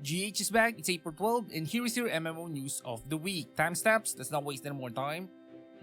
GH is back, it's April 12, and here is your MMO News of the Week. Timestamps, let's not waste any more time.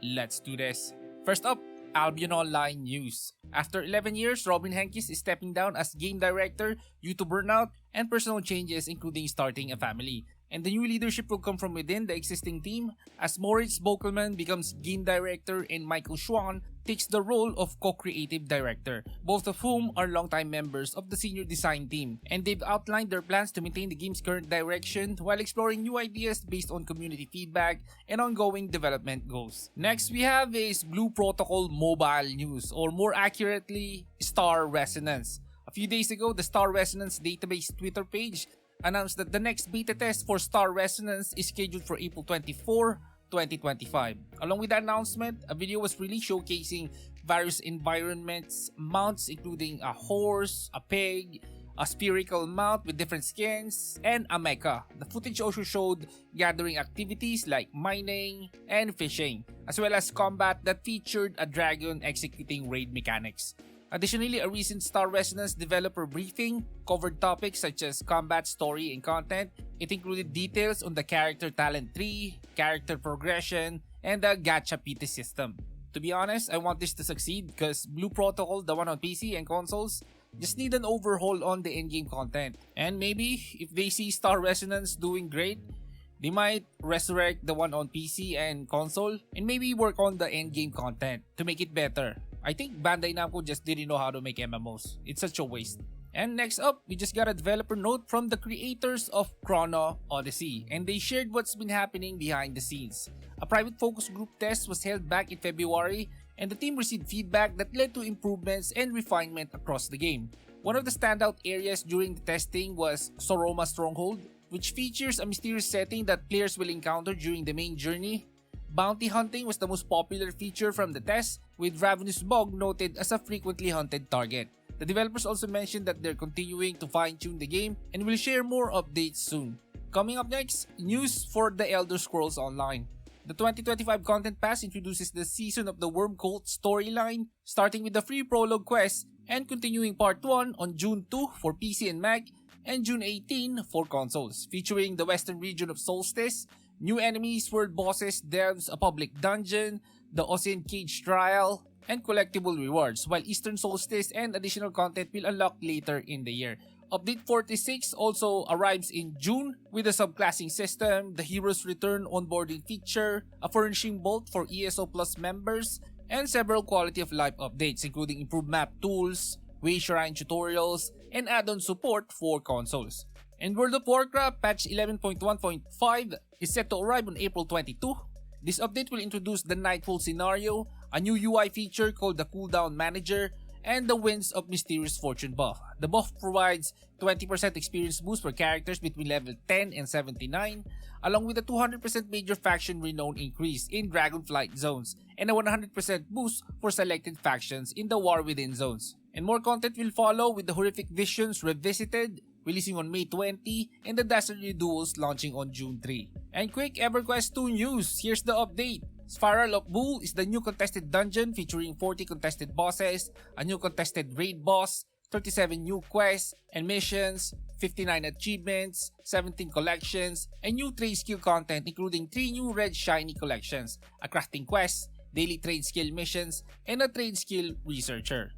Let's do this. First up, Albion Online news. After 11 years, Robin Henkys is stepping down as game director due to burnout and personal changes including starting a family. And the new leadership will come from within the existing team as Moritz Bokelman becomes game director and Michael Schwan takes the role of co-creative director, both of whom are longtime members of the senior design team. And they've outlined their plans to maintain the game's current direction while exploring new ideas based on community feedback and ongoing development goals. Next we have is Blue Protocol mobile news, or more accurately, Star Resonance. A few days ago, the Star Resonance database Twitter page announced that the next beta test for Star Resonance is scheduled for April 24, 2025. Along with the announcement, a video was released showcasing various environments, mounts including a horse, a pig, a spherical mount with different skins, and a mecha. The footage also showed gathering activities like mining and fishing, as well as combat that featured a dragon executing raid mechanics. Additionally, a recent Star Resonance developer briefing covered topics such as combat, story, and content. It included details on the character talent tree, character progression, and the gacha PT system. To be honest, I want this to succeed because Blue Protocol, the one on PC and consoles, just need an overhaul on the in-game content. And maybe, if they see Star Resonance doing great, they might resurrect the one on PC and console and maybe work on the in-game content to make it better. I think Bandai Namco just didn't know how to make MMOs. It's such a waste. And next up, we just got a developer note from the creators of Chrono Odyssey, and they shared what's been happening behind the scenes. A private focus group test was held back in February, and the team received feedback that led to improvements and refinement across the game. One of the standout areas during the testing was Soroma Stronghold, which features a mysterious setting that players will encounter during the main journey. Bounty hunting was the most popular feature from the test, with Ravenous Bog noted as a frequently hunted target. The developers also mentioned that they're continuing to fine-tune the game and will share more updates soon. Coming up next, news for The Elder Scrolls Online. The 2025 Content Pass introduces the Season of the Worm Cult storyline, starting with the free prologue quest and continuing Part 1 on June 2 for PC and Mac and June 18 for consoles, featuring the western region of Solstice, new enemies, world bosses, devs, a public dungeon, the Ocean Cage trial, and collectible rewards, while Eastern Solstice and additional content will unlock later in the year. Update 46 also arrives in June with a subclassing system, the Hero's Return onboarding feature, a furnishing bolt for ESO Plus members, and several quality of life updates including improved map tools, way shrine tutorials, and add-on support for consoles. And World of Warcraft patch 11.1.5 is set to arrive on April 22. This update will introduce the Nightfall scenario, a new UI feature called the Cooldown Manager, and the Winds of Mysterious Fortune buff. The buff provides 20% experience boost for characters between level 10 and 79, along with a 200% major faction renown increase in Dragonflight zones, and a 100% boost for selected factions in the War Within zones. And more content will follow with the Horrific Visions Revisited, releasing on May 20, and the Dastardly Duels launching on June 3. And quick EverQuest 2 news, here's the update. Spiral of Vul is the new contested dungeon featuring 40 contested bosses, a new contested raid boss, 37 new quests and missions, 59 achievements, 17 collections, and new trade skill content including 3 new red shiny collections, a crafting quest, daily trade skill missions, and a trade skill researcher.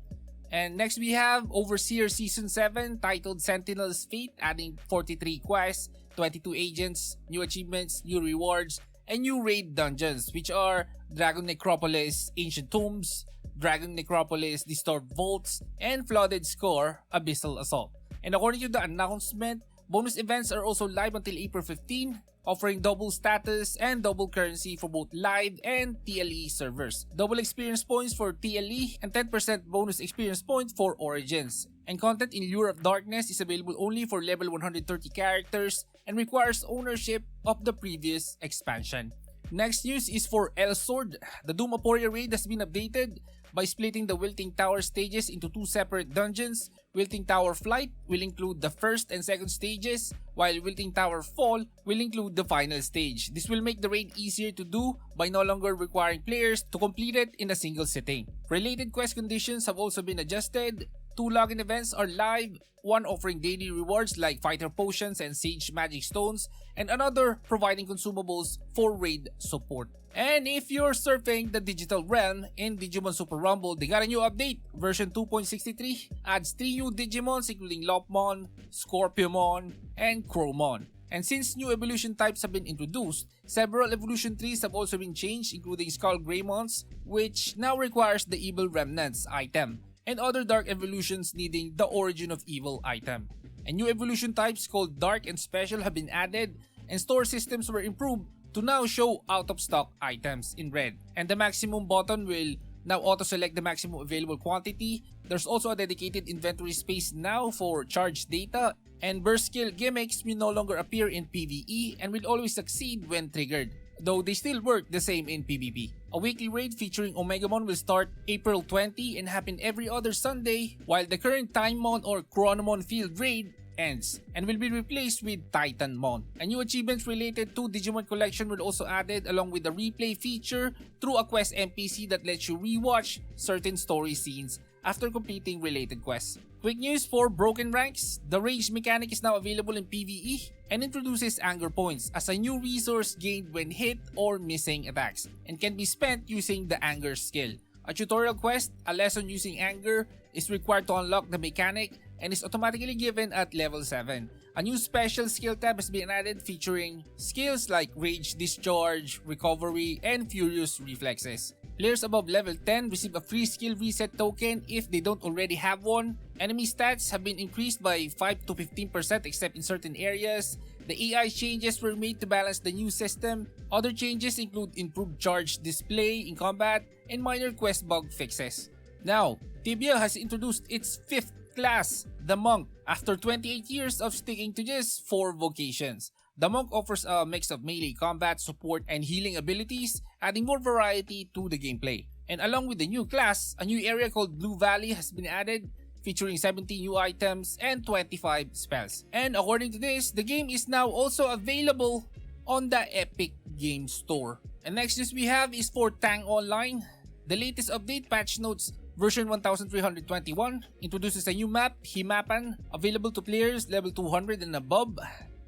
And next we have Overseer Season 7 titled Sentinel's Fate, adding 43 quests, 22 agents, new achievements, new rewards, and new raid dungeons, which are Dragon Necropolis Ancient Tombs, Dragon Necropolis Disturbed Vaults, and Flooded Score Abyssal Assault. And according to the announcement, bonus events are also live until April 15, offering double status and double currency for both live and TLE servers, double experience points for TLE, and 10% bonus experience point for Origins. And content in Lure of Darkness is available only for level 130 characters and requires ownership of the previous expansion. Next news is for Elsword. The Doom Aporia raid has been updated by splitting the Wilting Tower stages into 2 separate dungeons. Wilting Tower Flight will include the first and second stages, while Wilting Tower Fall will include the final stage. This will make the raid easier to do by no longer requiring players to complete it in a single sitting. Related quest conditions have also been adjusted. 2 login events are live, one offering daily rewards like fighter potions and sage magic stones, and another providing consumables for raid support. And if you're surfing the digital realm, in Digimon Super Rumble, they got a new update. Version 2.63 adds 3 new Digimons including Lopmon, Scorpiomon, and Crowmon. And since new evolution types have been introduced, several evolution trees have also been changed including Skull Greymons, which now requires the Evil Remnants item, and other dark evolutions needing the Origin of Evil item. And new evolution types called Dark and Special have been added, and store systems were improved to now show out of stock items in red. And the maximum button will now auto-select the maximum available quantity. There's also a dedicated inventory space now for charged data, and burst skill gimmicks will no longer appear in PvE and will always succeed when triggered, though they still work the same in PvP. A weekly raid featuring Omegamon will start April 20 and happen every other Sunday, while the current Timemon or Chronomon field raid ends and will be replaced with Titanmon. And new achievements related to Digimon Collection were also added, along with the replay feature through a quest NPC that lets you rewatch certain story scenes after completing related quests. Quick news for Broken Ranks: the Rage mechanic is now available in PvE and introduces Anger Points as a new resource gained when hit or missing attacks, and can be spent using the Anger skill. A tutorial quest, a lesson using Anger, is required to unlock the mechanic and is automatically given at level 7. A new special skill tab has been added featuring skills like Rage Discharge, Recovery, and Furious Reflexes. Players above level 10 receive a free skill reset token if they don't already have one. Enemy stats have been increased by 5 to 15% except in certain areas. The AI changes were made to balance the new system. Other changes include improved charge display in combat and minor quest bug fixes. Now, Tibia has introduced its 5th class, the Monk, after 28 years of sticking to just 4 vocations. The Monk offers a mix of melee combat, support, and healing abilities, adding more variety to the gameplay. And along with the new class, a new area called Blue Valley has been added, featuring 17 new items and 25 spells. And according to this, the game is now also available on the Epic Game Store. And next news we have is for Thang Online. The latest update, patch notes version 1321, introduces a new map, Himapan, available to players level 200 and above.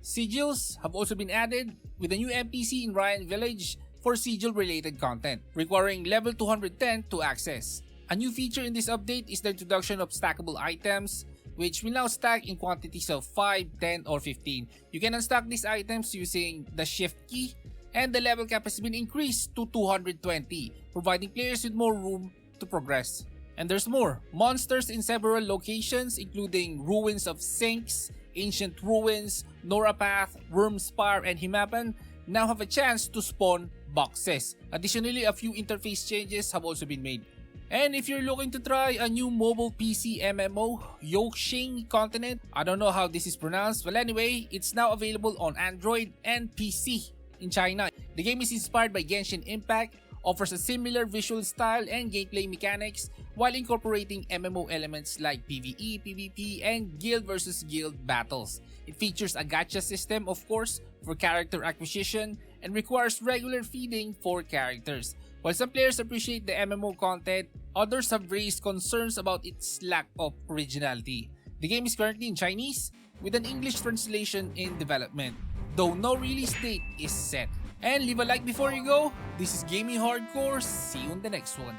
Sigils have also been added, with a new NPC in Ryan Village for sigil-related content, requiring level 210 to access. A new feature in this update is the introduction of stackable items, which will now stack in quantities of 5, 10, or 15. You can unstack these items using the shift key, and the level cap has been increased to 220, providing players with more room to progress. And there's more. Monsters in several locations, including Ruins of Sinks, Ancient Ruins, Norapath, Wormspire, and Himapan, now have a chance to spawn boxes. Additionally, a few interface changes have also been made. And if you're looking to try a new mobile PC MMO, Youxing Continent, I don't know how this is pronounced, well anyway, it's now available on Android and PC in China. The game is inspired by Genshin Impact, offers a similar visual style and gameplay mechanics while incorporating MMO elements like PvE, PvP, and guild versus guild battles. It features a gacha system, of course, for character acquisition and requires regular feeding for characters. While some players appreciate the MMO content, others have raised concerns about its lack of originality. The game is currently in Chinese with an English translation in development, though no release date is set. And leave a like before you go. This is Gaming Hardcore. See you in the next one.